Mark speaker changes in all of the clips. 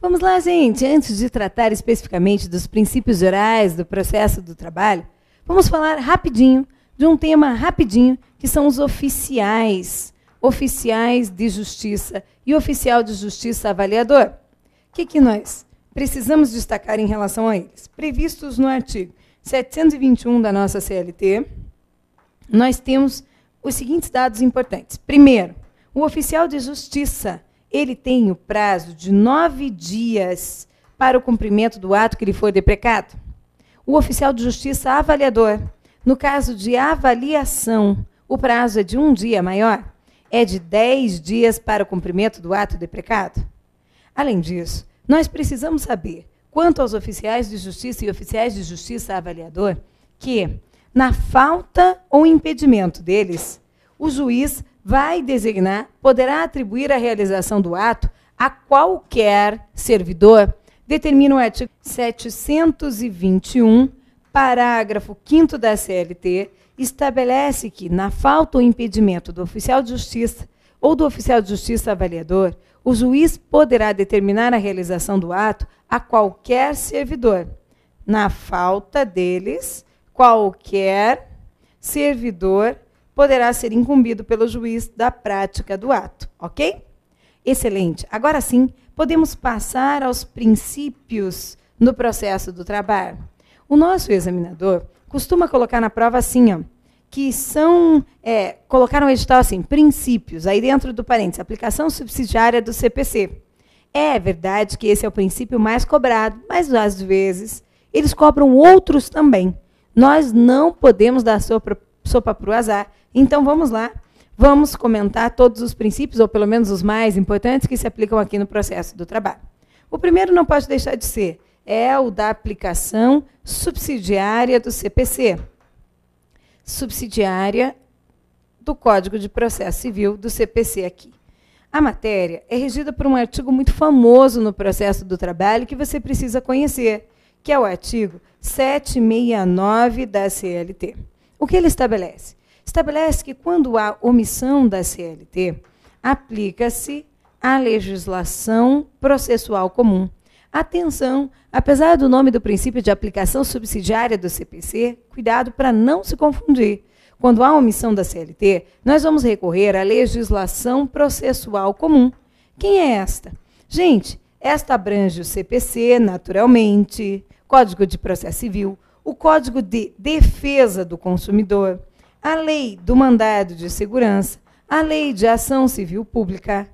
Speaker 1: Vamos lá, gente. Antes de tratar especificamente dos princípios gerais do processo do trabalho, vamos falar rapidinho de um tema rapidinho, que são os oficiais. Oficiais de justiça e oficial de justiça avaliador. O que nós precisamos destacar em relação a eles? Previstos no artigo 721 da nossa CLT, nós temos os seguintes dados importantes. Primeiro, o oficial de justiça, ele tem o prazo de 9 dias para o cumprimento do ato que lhe for deprecado. O oficial de justiça avaliador, no caso de avaliação, o prazo é de 1 dia maior, é de 10 dias para o cumprimento do ato deprecado. Além disso, nós precisamos saber, quanto aos oficiais de justiça e oficiais de justiça avaliador, que, na falta ou impedimento deles, o juiz vai designar, poderá atribuir a realização do ato a qualquer servidor, determina o artigo 721, parágrafo 5º da CLT, estabelece que, na falta ou impedimento do oficial de justiça ou do oficial de justiça avaliador, o juiz poderá determinar a realização do ato a qualquer servidor. Na falta deles, qualquer servidor poderá ser incumbido pelo juiz da prática do ato, ok? Excelente. Agora sim, podemos passar aos princípios no processo do trabalho. O nosso examinador costuma colocar na prova assim, ó, que são, colocar no edital assim, princípios, aí dentro do parênteses, aplicação subsidiária do CPC. É verdade que esse é o princípio mais cobrado, mas às vezes eles cobram outros também. Nós não podemos dar sopa para o azar. Então, vamos lá, vamos comentar todos os princípios, ou pelo menos os mais importantes, que se aplicam aqui no processo do trabalho. O primeiro não pode deixar de ser, é o da aplicação subsidiária do CPC. Subsidiária do Código de Processo Civil do CPC aqui. A matéria é regida por um artigo muito famoso no processo do trabalho que você precisa conhecer, que é o artigo 769 da CLT. O que ele estabelece? Estabelece que, quando há omissão da CLT, aplica-se a legislação processual comum. Atenção, apesar do nome do princípio de aplicação subsidiária do CPC, cuidado para não se confundir. Quando há omissão da CLT, nós vamos recorrer à legislação processual comum. Quem é esta? Gente, esta abrange o CPC, naturalmente, Código de Processo Civil, o Código de Defesa do Consumidor, a Lei do Mandado de Segurança, a Lei de Ação Civil Pública.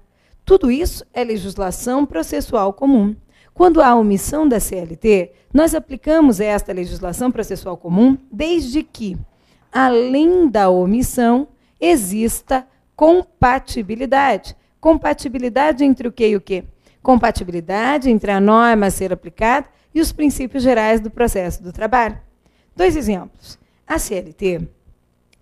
Speaker 1: Tudo isso é legislação processual comum. Quando há omissão da CLT, nós aplicamos esta legislação processual comum desde que, além da omissão, exista compatibilidade. Compatibilidade entre o quê e o quê? Compatibilidade entre a norma a ser aplicada e os princípios gerais do processo do trabalho. 2 exemplos. A CLT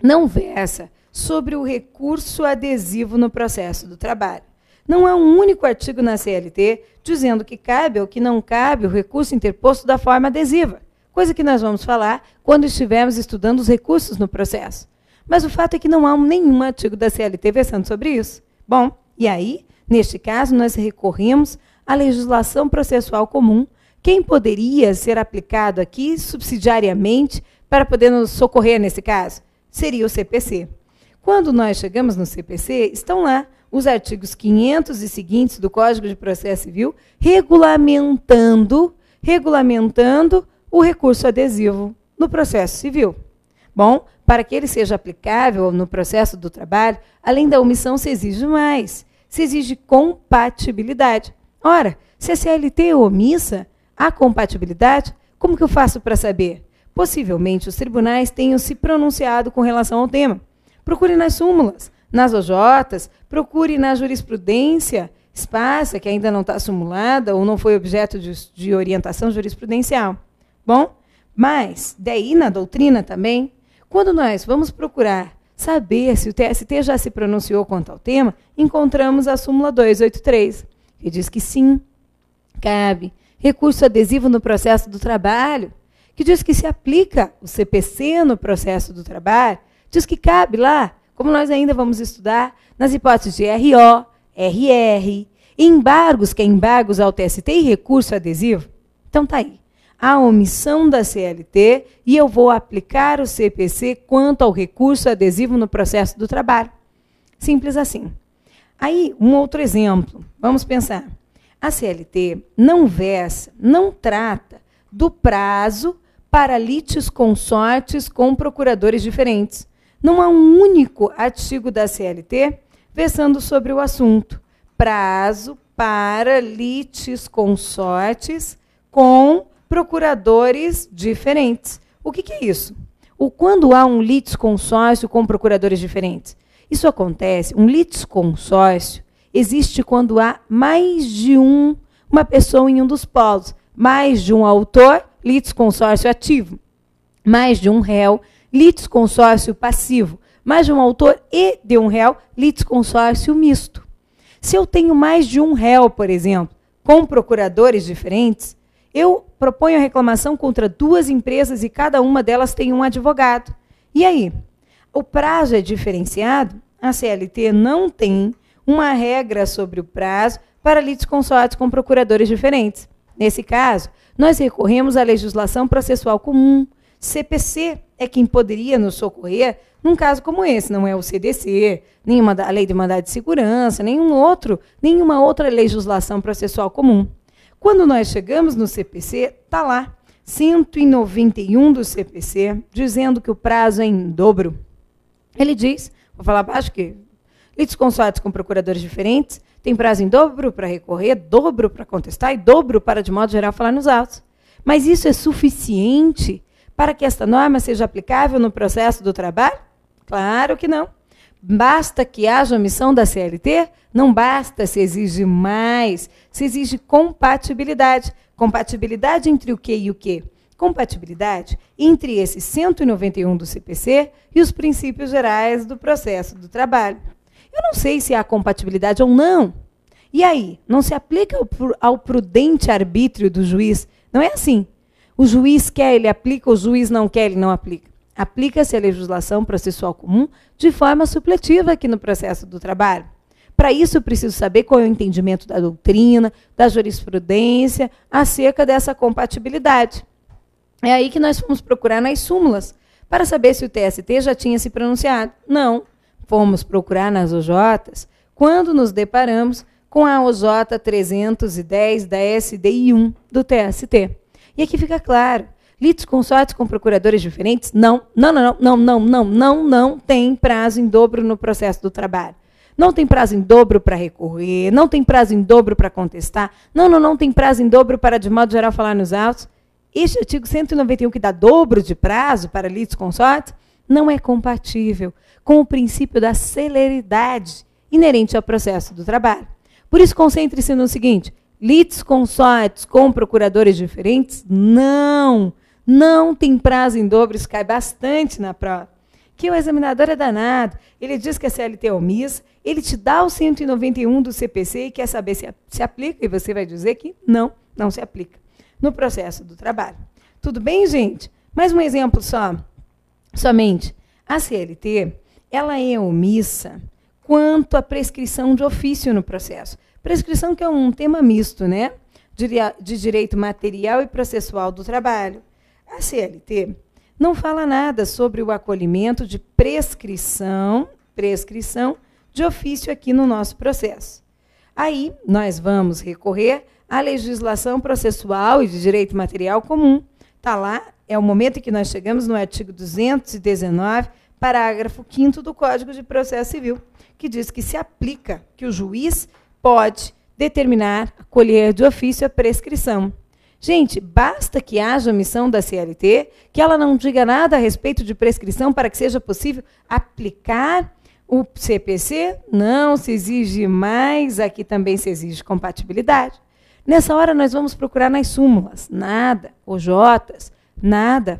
Speaker 1: não versa sobre o recurso adesivo no processo do trabalho. Não há um único artigo na CLT dizendo que cabe ou que não cabe o recurso interposto da forma adesiva, coisa que nós vamos falar quando estivermos estudando os recursos no processo. Mas o fato é que não há nenhum artigo da CLT versando sobre isso. Bom, e aí, neste caso, nós recorremos à legislação processual comum. Quem poderia ser aplicado aqui subsidiariamente para poder nos socorrer nesse caso? Seria o CPC. Quando nós chegamos no CPC, estão lá os artigos 500 e seguintes do Código de Processo Civil regulamentando o recurso adesivo no processo civil. Bom, para que ele seja aplicável no processo do trabalho, além da omissão, se exige mais. Se exige compatibilidade. Ora, se a CLT é omissa, há compatibilidade? Como que eu faço para saber? Possivelmente os tribunais tenham se pronunciado com relação ao tema. Procure nas súmulas, nas OJs, procure na jurisprudência esparsa, que ainda não está sumulada ou não foi objeto de orientação jurisprudencial. Bom, mas daí na doutrina também, quando nós vamos procurar saber se o TST já se pronunciou quanto ao tema, encontramos a súmula 283, que diz que sim, cabe recurso adesivo no processo do trabalho, que diz que se aplica o CPC no processo do trabalho, diz que cabe lá, como nós ainda vamos estudar, nas hipóteses de RO, RR, Embargos, que é embargos ao TST e recurso adesivo? Então tá aí. A omissão da CLT e eu vou aplicar o CPC quanto ao recurso adesivo no processo do trabalho. Simples assim. Aí, um outro exemplo. Vamos pensar. A CLT não versa, não trata do prazo para litisconsortes com procuradores diferentes. Não há um único artigo da CLT versando sobre o assunto. Prazo para litisconsortes com procuradores diferentes. O que é isso? Quando há um litisconsórcio com procuradores diferentes? Isso acontece, um litisconsórcio existe quando há mais de uma pessoa em um dos polos. Mais de um autor, litisconsórcio ativo. Mais de um réu, litisconsórcio passivo. Mais de um autor e de um réu, litisconsórcio misto. Se eu tenho mais de um réu, por exemplo, com procuradores diferentes, eu proponho a reclamação contra 2 empresas e cada uma delas tem um advogado. E aí? O prazo é diferenciado? A CLT não tem uma regra sobre o prazo para litisconsortes com procuradores diferentes. Nesse caso, nós recorremos à legislação processual comum. CPC é quem poderia nos socorrer num caso como esse, não é o CDC, nenhuma a Lei de Mandado de Segurança, nenhuma outra legislação processual comum. Quando nós chegamos no CPC, está lá, 191 do CPC, dizendo que o prazo é em dobro. Ele diz, vou falar abaixo, que litisconsortes com procuradores diferentes tem prazo em dobro para recorrer, dobro para contestar e dobro para, de modo geral, falar nos autos. Mas isso é suficiente para que esta norma seja aplicável no processo do trabalho? Claro que não. Basta que haja omissão da CLT? Não basta, se exige mais, se exige compatibilidade. Compatibilidade entre o que e o que? Compatibilidade entre esse 191 do CPC e os princípios gerais do processo do trabalho. Eu não sei se há compatibilidade ou não. E aí? Não se aplica ao prudente arbítrio do juiz? Não é assim. O juiz quer, ele aplica, o juiz não quer, ele não aplica. Aplica-se a legislação processual comum de forma supletiva aqui no processo do trabalho. Para isso, eu preciso saber qual é o entendimento da doutrina, da jurisprudência, acerca dessa compatibilidade. É aí que nós fomos procurar nas súmulas, para saber se o TST já tinha se pronunciado. Não. Fomos procurar nas OJs quando nos deparamos com a OJ 310 da SDI 1 do TST. E aqui fica claro, litisconsortes com procuradores diferentes não tem prazo em dobro no processo do trabalho. Não tem prazo em dobro para recorrer, não tem prazo em dobro para contestar, não tem prazo em dobro para, de modo geral, falar nos autos. Este artigo 191, que dá dobro de prazo para litisconsortes, não é compatível com o princípio da celeridade inerente ao processo do trabalho. Por isso, concentre-se no seguinte: litisconsortes com procuradores diferentes não tem prazo em dobro, isso cai bastante na prova. Que o examinador é danado, ele diz que a CLT é omissa, ele te dá o 191 do CPC e quer saber se aplica, e você vai dizer que não se aplica no processo do trabalho. Tudo bem, gente? Mais um exemplo somente. A CLT, ela é omissa quanto à prescrição de ofício no processo. Prescrição que é um tema misto, né? De direito material e processual do trabalho. A CLT não fala nada sobre o acolhimento de prescrição de ofício aqui no nosso processo. Aí, nós vamos recorrer à legislação processual e de direito material comum. Está lá, é o momento em que nós chegamos no artigo 219, parágrafo 5º do Código de Processo Civil, que diz que se aplica, que o juiz pode determinar, acolher de ofício a prescrição. Gente, basta que haja omissão da CLT, que ela não diga nada a respeito de prescrição para que seja possível aplicar o CPC. Não se exige mais, aqui também se exige compatibilidade. Nessa hora, nós vamos procurar nas súmulas. Nada. OJs, nada.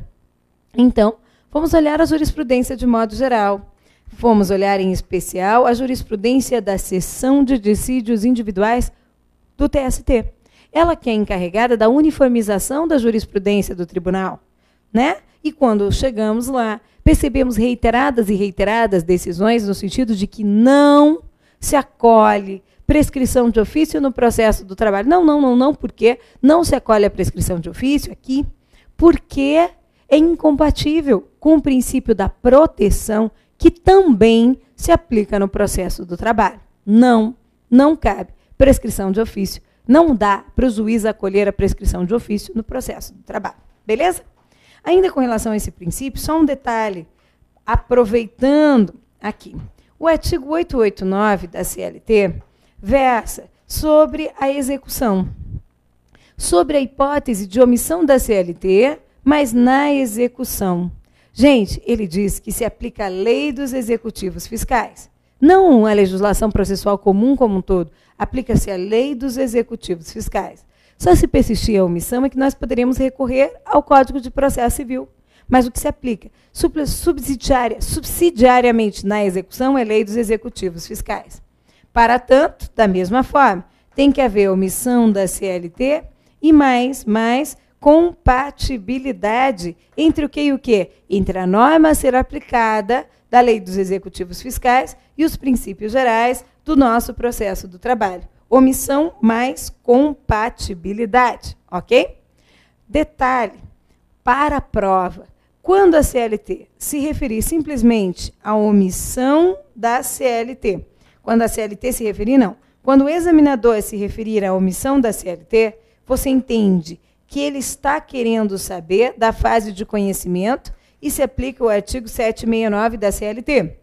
Speaker 1: Então, vamos olhar a jurisprudência de modo geral. Vamos olhar, em especial, a jurisprudência da seção de dissídios individuais do TST. Ela que é encarregada da uniformização da jurisprudência do tribunal, né? E quando chegamos lá, percebemos reiteradas e reiteradas decisões no sentido de que não se acolhe prescrição de ofício no processo do trabalho. Não, porque não se acolhe a prescrição de ofício aqui, porque é incompatível com o princípio da proteção que também se aplica no processo do trabalho. Não cabe prescrição de ofício. Não dá para o juiz acolher a prescrição de ofício no processo do trabalho. Beleza? Ainda com relação a esse princípio, só um detalhe, aproveitando aqui. O artigo 889 da CLT versa sobre a execução, sobre a hipótese de omissão da CLT, mas na execução. Gente, ele diz que se aplica a lei dos executivos fiscais, não a legislação processual comum como um todo, aplica-se a lei dos executivos fiscais. Só se persistir a omissão é que nós poderíamos recorrer ao Código de Processo Civil. Mas o que se aplica subsidiariamente na execução é a lei dos executivos fiscais. Para tanto, da mesma forma, tem que haver omissão da CLT e mais compatibilidade entre o que e o que? Entre a norma a ser aplicada da lei dos executivos fiscais e os princípios gerais do nosso processo do trabalho. Omissão mais compatibilidade, ok? Detalhe, para a prova, quando a CLT se referir simplesmente à omissão da CLT, quando a CLT se referir, não. Quando o examinador se referir à omissão da CLT, você entende que ele está querendo saber da fase de conhecimento e se aplica o artigo 769 da CLT.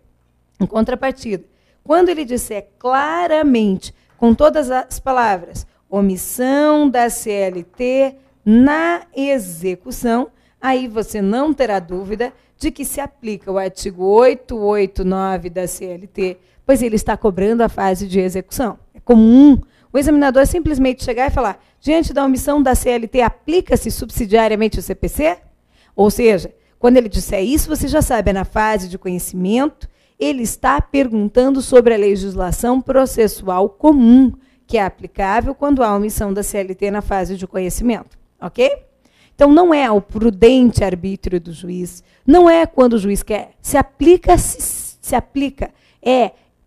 Speaker 1: Em contrapartida, quando ele disser claramente, com todas as palavras, omissão da CLT na execução, aí você não terá dúvida de que se aplica o artigo 889 da CLT, pois ele está cobrando a fase de execução. É comum o examinador simplesmente chegar e falar, diante da omissão da CLT, aplica-se subsidiariamente o CPC? Ou seja, quando ele disser isso, você já sabe, é na fase de conhecimento, ele está perguntando sobre a legislação processual comum, que é aplicável quando há omissão da CLT na fase de conhecimento. Ok? Então, não é ao prudente arbítrio do juiz, não é quando o juiz quer,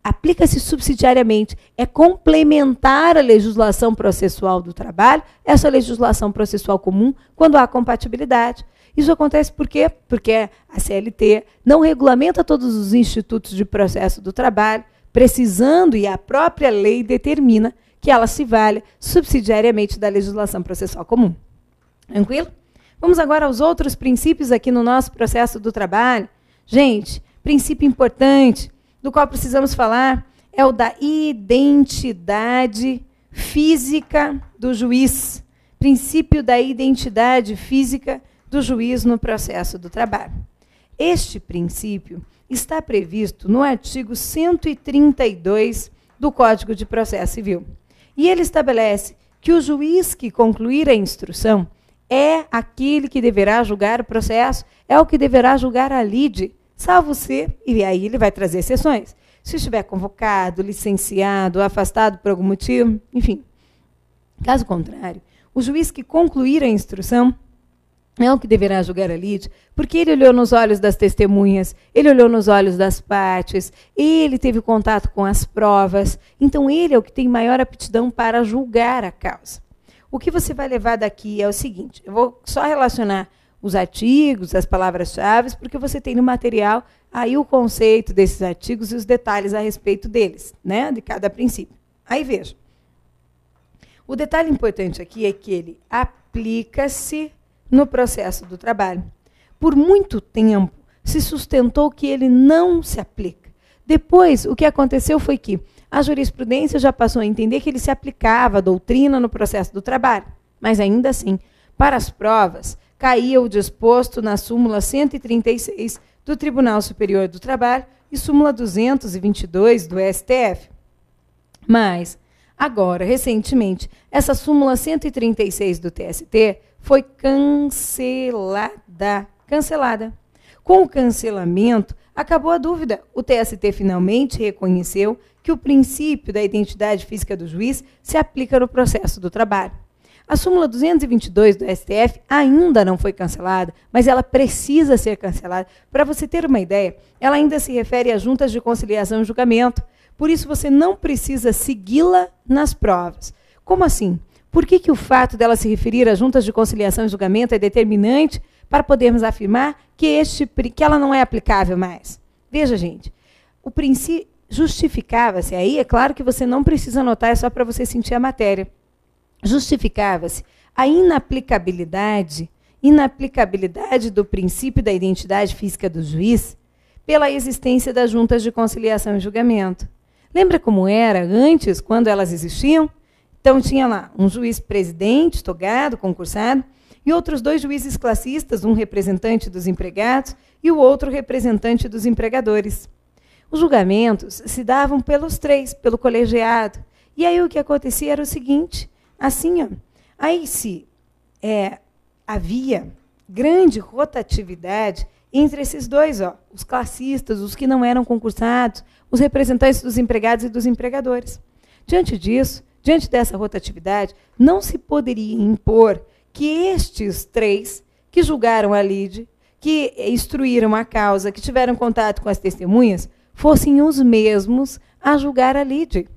Speaker 1: aplica-se subsidiariamente, é complementar a legislação processual do trabalho, essa legislação processual comum, quando há compatibilidade. Isso acontece por quê? Porque a CLT não regulamenta todos os institutos de processo do trabalho, precisando, e a própria lei determina, que ela se valha subsidiariamente da legislação processual comum. Tranquilo? Vamos agora aos outros princípios aqui no nosso processo do trabalho. Gente, princípio importante, do qual precisamos falar, é o da identidade física do juiz. Princípio da identidade física do juiz no processo do trabalho. Este princípio está previsto no artigo 132 do Código de Processo Civil. E ele estabelece que o juiz que concluir a instrução é aquele que deverá julgar o processo, é o que deverá julgar a lide, salvo ser, e aí ele vai trazer exceções, se estiver convocado, licenciado, afastado por algum motivo, enfim. Caso contrário, o juiz que concluir a instrução é o que deverá julgar a lide, porque ele olhou nos olhos das testemunhas, ele olhou nos olhos das partes, ele teve contato com as provas, então ele é o que tem maior aptidão para julgar a causa. O que você vai levar daqui é o seguinte, eu vou só relacionar os artigos, as palavras-chave, porque você tem no material aí o conceito desses artigos e os detalhes a respeito deles, né, de cada princípio. Aí veja, o detalhe importante aqui é que ele aplica-se no processo do trabalho. Por muito tempo se sustentou que ele não se aplica. Depois, o que aconteceu foi que a jurisprudência já passou a entender que ele se aplicava à doutrina no processo do trabalho, mas ainda assim, para as provas, caía o disposto na súmula 136 do Tribunal Superior do Trabalho e súmula 222 do STF. Mas, agora, recentemente, essa súmula 136 do TST foi cancelada. Com o cancelamento, acabou a dúvida. O TST finalmente reconheceu que o princípio da identidade física do juiz se aplica no processo do trabalho. A súmula 222 do STF ainda não foi cancelada, mas ela precisa ser cancelada. Para você ter uma ideia, ela ainda se refere a juntas de conciliação e julgamento, Por isso, você não precisa segui-la nas provas. Como assim? Por que o fato dela se referir a juntas de conciliação e julgamento é determinante para podermos afirmar que ela não é aplicável mais? Veja, gente, o princípio justificava-se, aí é claro que você não precisa anotar, é só para você sentir a matéria. Justificava-se a inaplicabilidade do princípio da identidade física do juiz pela existência das juntas de conciliação e julgamento. Lembra como era antes, quando elas existiam? Então, tinha lá um juiz presidente, togado, concursado, e outros 2 juízes classistas, um representante dos empregados e o outro representante dos empregadores. Os julgamentos se davam pelos 3, pelo colegiado. E aí o que acontecia era o seguinte, assim, ó, aí se havia grande rotatividade entre esses 2, ó, os classistas, os que não eram concursados, os representantes dos empregados e dos empregadores. Diante disso, diante dessa rotatividade, não se poderia impor que estes 3 que julgaram a lide, que instruíram a causa, que tiveram contato com as testemunhas, fossem os mesmos a julgar a lide.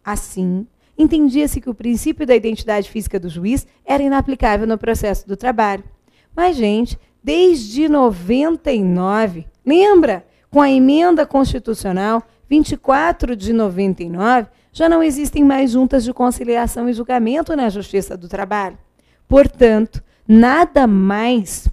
Speaker 1: Assim, entendia-se que o princípio da identidade física do juiz era inaplicável no processo do trabalho. Mas, gente, desde 99, lembra? Com a emenda constitucional 24 de 99, já não existem mais juntas de conciliação e julgamento na Justiça do Trabalho. Portanto, nada mais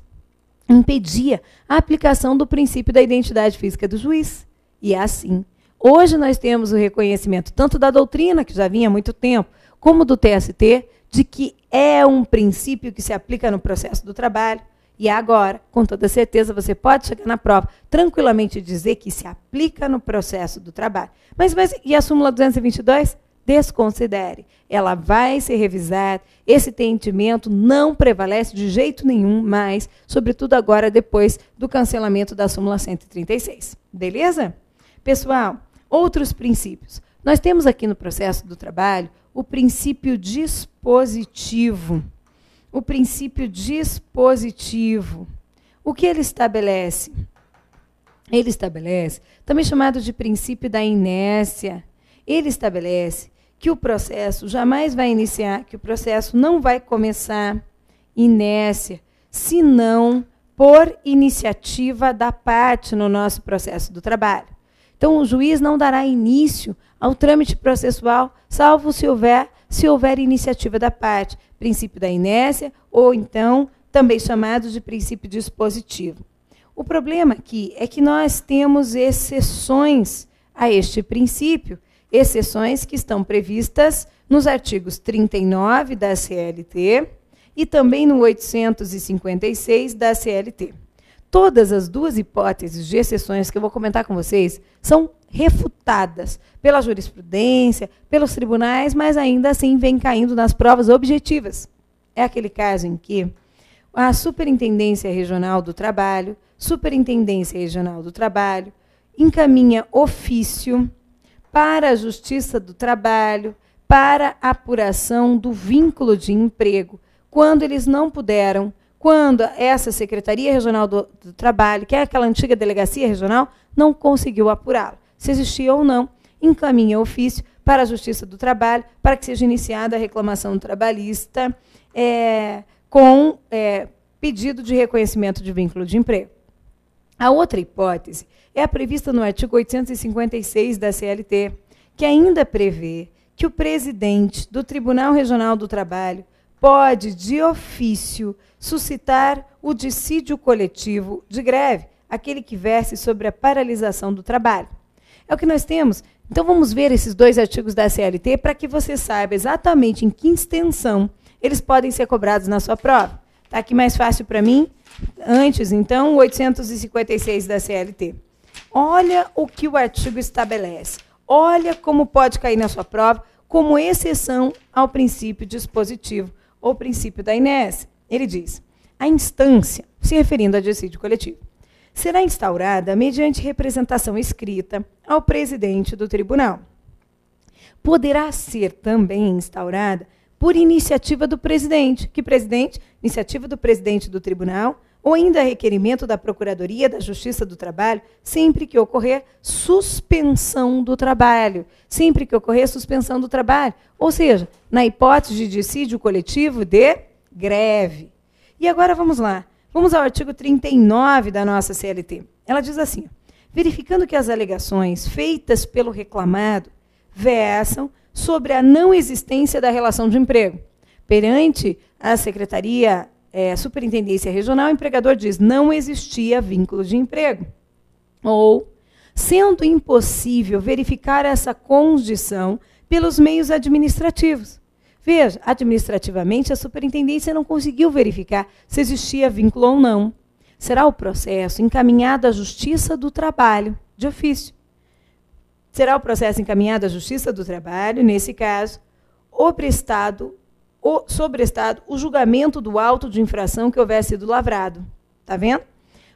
Speaker 1: impedia a aplicação do princípio da identidade física do juiz. E é assim. Hoje nós temos o reconhecimento tanto da doutrina, que já vinha há muito tempo, como do TST, de que é um princípio que se aplica no processo do trabalho. E agora, com toda certeza, você pode chegar na prova tranquilamente e dizer que se aplica no processo do trabalho. Mas e a súmula 222? Desconsidere. Ela vai ser revisada. Esse entendimento não prevalece de jeito nenhum mais, sobretudo agora, depois do cancelamento da súmula 136. Beleza? Pessoal, outros princípios. Nós temos aqui no processo do trabalho o princípio dispositivo. O princípio dispositivo. O que ele estabelece? Ele estabelece, também chamado de princípio da inércia. Ele estabelece que o processo jamais vai iniciar, que o processo não vai começar inércia, senão por iniciativa da parte no nosso processo do trabalho. Então, o juiz não dará início ao trâmite processual, salvo se houver iniciativa da parte, princípio da inércia, ou então, também chamado de princípio dispositivo. O problema aqui é que nós temos exceções a este princípio, exceções que estão previstas nos artigos 39 da CLT e também no 856 da CLT. Todas as 2 hipóteses de exceções que eu vou comentar com vocês são refutadas pela jurisprudência, pelos tribunais, mas ainda assim vem caindo nas provas objetivas. É aquele caso em que a Superintendência Regional do Trabalho, encaminha ofício para a Justiça do Trabalho, para apuração do vínculo de emprego, quando eles não puderam, quando essa Secretaria Regional do Trabalho, que é aquela antiga delegacia regional, não conseguiu apurá-lo. Se existia ou não, encaminha ofício para a Justiça do Trabalho, para que seja iniciada a reclamação trabalhista com pedido de reconhecimento de vínculo de emprego. A outra hipótese é a prevista no artigo 856 da CLT, que ainda prevê que o presidente do Tribunal Regional do Trabalho pode, de ofício, suscitar o dissídio coletivo de greve, aquele que verse sobre a paralisação do trabalho. É o que nós temos. Então, vamos ver esses 2 artigos da CLT para que você saiba exatamente em que extensão eles podem ser cobrados na sua prova. Está aqui mais fácil para mim. Antes, então, o 856 da CLT. Olha o que o artigo estabelece. Olha como pode cair na sua prova como exceção ao princípio dispositivo ou princípio da inércia. Ele diz, a instância, se referindo a dissídio coletivo, será instaurada mediante representação escrita ao presidente do tribunal. Poderá ser também instaurada por iniciativa do presidente. Que presidente? Iniciativa do presidente do tribunal ou ainda requerimento da Procuradoria da Justiça do Trabalho, sempre que ocorrer suspensão do trabalho. Sempre que ocorrer suspensão do trabalho. Ou seja, na hipótese de dissídio coletivo de greve. E agora vamos lá. Vamos ao artigo 39 da nossa CLT. Ela diz assim: verificando que as alegações feitas pelo reclamado versam sobre a não existência da relação de emprego. Perante a Secretaria Superintendência Regional, o empregador diz: não existia vínculo de emprego. Ou, sendo impossível verificar essa condição pelos meios administrativos. Veja, administrativamente, a superintendência não conseguiu verificar se existia vínculo ou não. Será o processo encaminhado à Justiça do Trabalho, de ofício. Será o processo encaminhado à Justiça do Trabalho, nesse caso, sobrestado o julgamento do auto de infração que houver sido lavrado. Está vendo?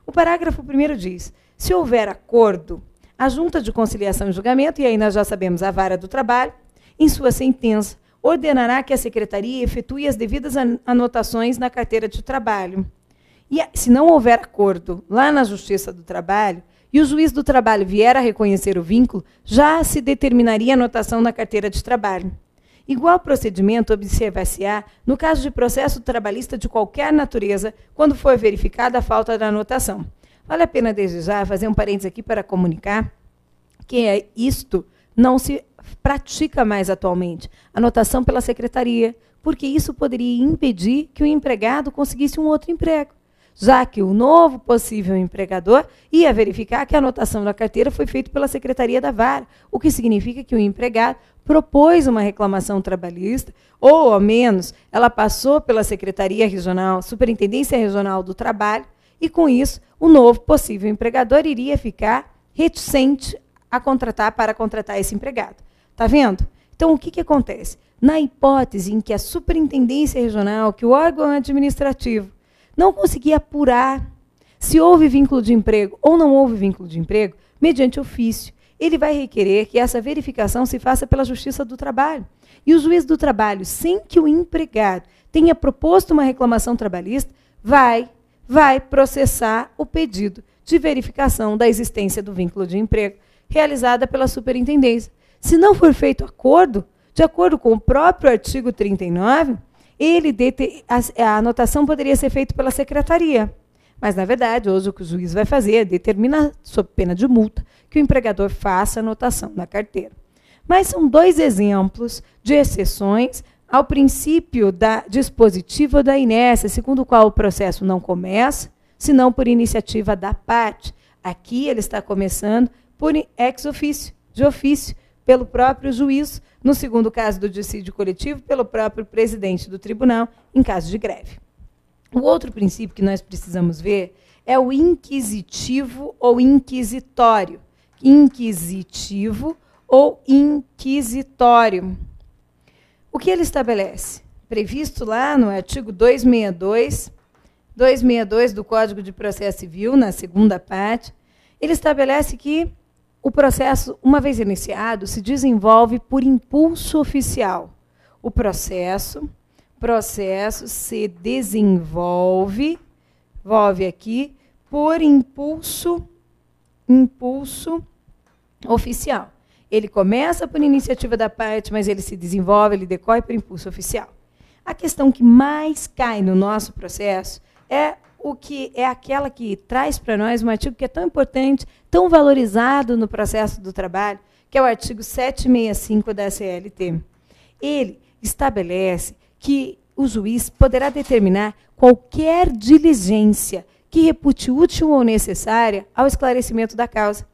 Speaker 1: O parágrafo 1º diz: se houver acordo, a Junta de Conciliação e Julgamento, e aí nós já sabemos a Vara do Trabalho, em sua sentença, ordenará que a Secretaria efetue as devidas anotações na carteira de trabalho. E se não houver acordo lá na Justiça do Trabalho, e o juiz do trabalho vier a reconhecer o vínculo, já se determinaria a anotação na carteira de trabalho. Igual procedimento observar-se-á no caso de processo trabalhista de qualquer natureza, quando for verificada a falta da anotação. Vale a pena desde já fazer um parênteses aqui para comunicar que isto não se pratica mais atualmente, anotação pela secretaria, porque isso poderia impedir que o empregado conseguisse um outro emprego, já que o novo possível empregador ia verificar que a anotação da carteira foi feita pela Secretaria da Vara, o que significa que o empregado propôs uma reclamação trabalhista, ou, ao menos, ela passou pela Secretaria Regional, Superintendência Regional do Trabalho, e, com isso, o novo possível empregador iria ficar reticente para contratar esse empregado. Está vendo? Então, o que acontece? Na hipótese em que a Superintendência Regional, que o órgão administrativo, não conseguia apurar se houve vínculo de emprego ou não houve vínculo de emprego, mediante ofício, ele vai requerer que essa verificação se faça pela Justiça do Trabalho. E o juiz do trabalho, sem que o empregado tenha proposto uma reclamação trabalhista, vai processar o pedido de verificação da existência do vínculo de emprego, realizada pela superintendência. Se não for feito acordo, de acordo com o próprio artigo 39, a anotação poderia ser feita pela secretaria. Mas, na verdade, hoje o que o juiz vai fazer é determinar, sob pena de multa, que o empregador faça a anotação na carteira. Mas são 2 exemplos de exceções ao princípio da dispositiva da inércia, segundo o qual o processo não começa, senão por iniciativa da parte. Aqui ele está começando por ex officio, de ofício, pelo próprio juiz, no segundo caso do dissídio coletivo, pelo próprio presidente do tribunal, em caso de greve. O outro princípio que nós precisamos ver é o inquisitivo ou inquisitório. Inquisitivo ou inquisitório. O que ele estabelece? Previsto lá no artigo 262 do Código de Processo Civil, na segunda parte, ele estabelece que o processo, uma vez iniciado, se desenvolve por impulso oficial. O processo se desenvolve aqui por impulso oficial. Ele começa por iniciativa da parte, mas ele se desenvolve, ele decorre por impulso oficial. A questão que mais cai no nosso processo é aquela que traz para nós um artigo que é tão importante, tão valorizado no processo do trabalho, que é o artigo 765 da CLT. Ele estabelece que o juiz poderá determinar qualquer diligência que repute útil ou necessária ao esclarecimento da causa.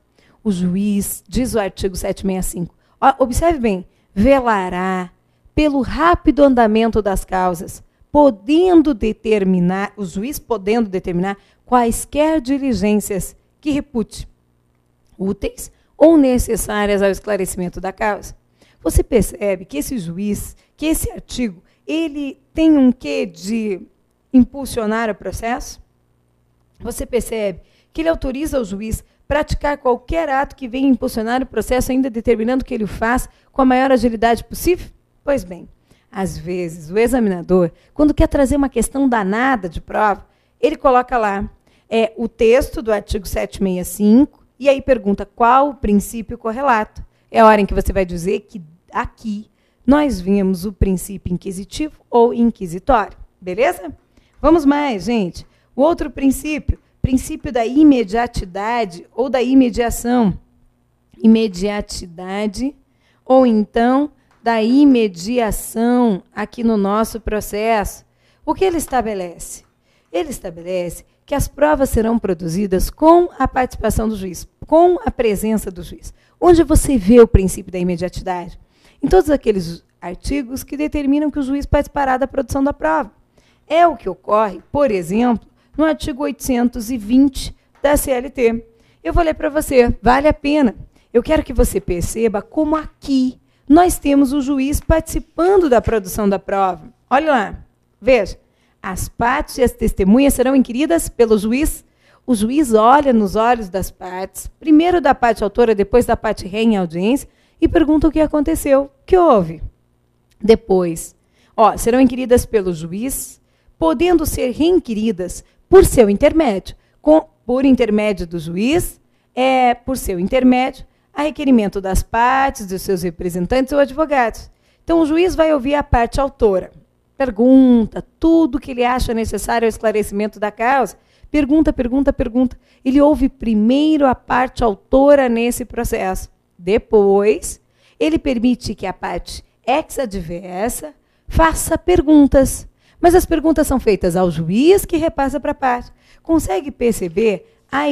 Speaker 1: O juiz, diz o artigo 765, observe bem, velará pelo rápido andamento das causas, o juiz podendo determinar quaisquer diligências que repute úteis ou necessárias ao esclarecimento da causa. Você percebe que esse artigo, ele tem um quê de impulsionar o processo? Você percebe que ele autoriza o juiz praticar qualquer ato que venha impulsionar o processo, ainda determinando que ele o faça com a maior agilidade possível? Pois bem, às vezes, o examinador, quando quer trazer uma questão danada de prova, ele coloca lá o texto do artigo 765 e aí pergunta qual o princípio correlato. É a hora em que você vai dizer que aqui nós vimos o princípio inquisitivo ou inquisitório. Beleza? Vamos mais, gente. O outro princípio da imediatidade ou da imediação. Imediatidade ou então da imediação aqui no nosso processo. O que ele estabelece? Ele estabelece que as provas serão produzidas com a participação do juiz, com a presença do juiz. Onde você vê o princípio da imediatidade? Em todos aqueles artigos que determinam que o juiz participará da produção da prova. É o que ocorre, por exemplo, no artigo 820 da CLT. Eu vou ler para você, vale a pena. Eu quero que você perceba como aqui nós temos o juiz participando da produção da prova. Olha lá, veja. As partes e as testemunhas serão inquiridas pelo juiz. O juiz olha nos olhos das partes, primeiro da parte autora, depois da parte ré em audiência, e pergunta o que aconteceu, o que houve. Depois, serão inquiridas pelo juiz, podendo ser reinquiridas por seu intermédio, por intermédio do juiz, por seu intermédio, a requerimento das partes, dos seus representantes ou advogados. Então, o juiz vai ouvir a parte autora. Pergunta tudo que ele acha necessário ao esclarecimento da causa. Pergunta. Ele ouve primeiro a parte autora nesse processo. Depois, ele permite que a parte ex-adversa faça perguntas. Mas as perguntas são feitas ao juiz que repassa para a parte. Consegue perceber a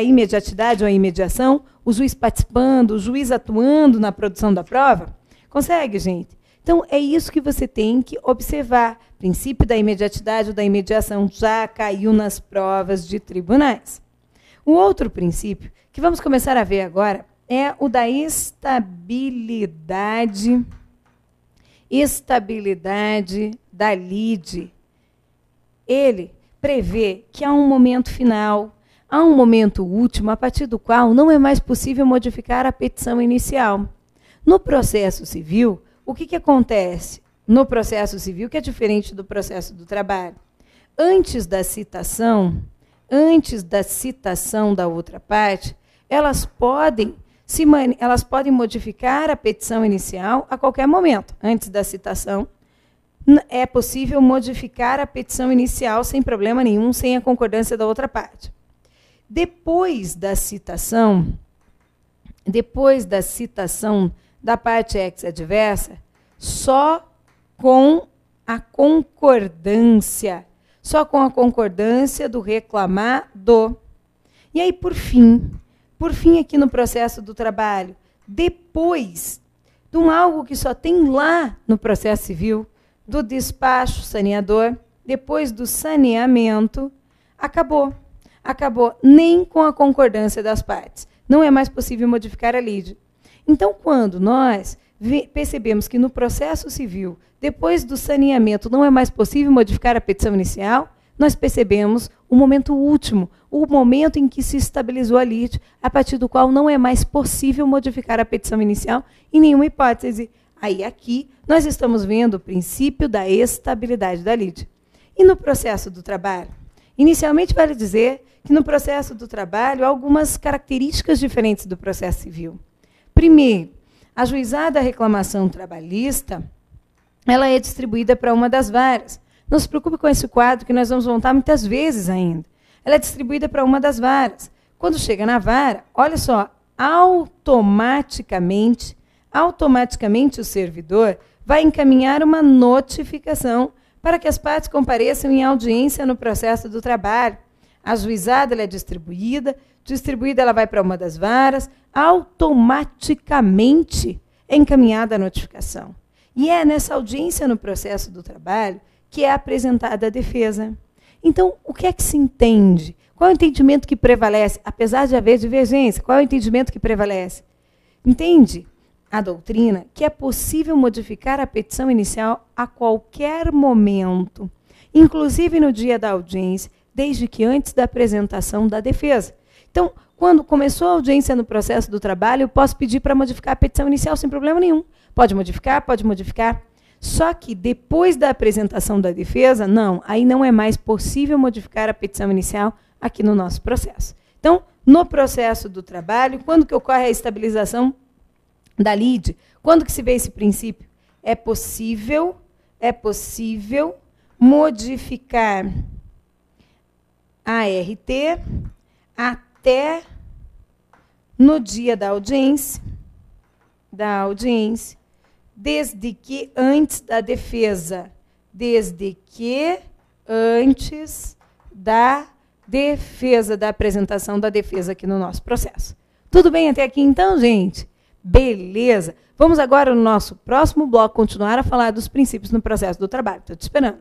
Speaker 1: imediatidade ou a imediação? O juiz participando, o juiz atuando na produção da prova? Consegue, gente? Então, é isso que você tem que observar. Princípio da imediatidade ou da imediação já caiu nas provas de tribunais. O outro princípio, que vamos começar a ver agora, é o da estabilidade da lide. Ele prevê que há um momento final, há um momento último, a partir do qual não é mais possível modificar a petição inicial. No processo civil, o que acontece no processo civil, que é diferente do processo do trabalho? Antes da citação da outra parte, elas podem modificar a petição inicial a qualquer momento. Antes da citação, é possível modificar a petição inicial sem problema nenhum, sem a concordância da outra parte. Depois da citação da parte ex-adversa, só com a concordância do reclamado. E aí, por fim, aqui no processo do trabalho, depois de algo que só tem lá no processo civil, do despacho saneador, depois do saneamento, acabou. Nem com a concordância das partes. Não é mais possível modificar a lide. Então, quando nós percebemos que no processo civil, depois do saneamento, não é mais possível modificar a petição inicial, nós percebemos o momento último, o momento em que se estabilizou a lide, a partir do qual não é mais possível modificar a petição inicial em nenhuma hipótese. Aí, aqui, nós estamos vendo o princípio da estabilidade da lide. E no processo do trabalho? Inicialmente, vale dizer que no processo do trabalho há algumas características diferentes do processo civil. Primeiro, a ajuizada reclamação trabalhista, ela é distribuída para uma das varas. Não se preocupe com esse quadro, que nós vamos montar muitas vezes ainda. Ela é distribuída para uma das varas. Quando chega na vara, olha só, automaticamente o servidor vai encaminhar uma notificação para que as partes compareçam em audiência no processo do trabalho. A ajuizada ela é distribuída ela vai para uma das varas, automaticamente é encaminhada a notificação. E é nessa audiência no processo do trabalho que é apresentada a defesa. Então, o que é que se entende? Qual é o entendimento que prevalece? Apesar de haver divergência, qual é o entendimento que prevalece? Entende a doutrina que é possível modificar a petição inicial a qualquer momento, inclusive no dia da audiência, desde que antes da apresentação da defesa. Então, quando começou a audiência no processo do trabalho, eu posso pedir para modificar a petição inicial sem problema nenhum. Pode modificar. Só que depois da apresentação da defesa, não, aí não é mais possível modificar a petição inicial aqui no nosso processo. Então, no processo do trabalho, quando que ocorre a estabilização da lide? Quando que se vê esse princípio? É possível modificar a RT até no dia da audiência, desde que antes da defesa, da apresentação da defesa aqui no nosso processo. Tudo bem até aqui então, gente? Beleza. Vamos agora no nosso próximo bloco continuar a falar dos princípios no processo do trabalho. Estou te esperando.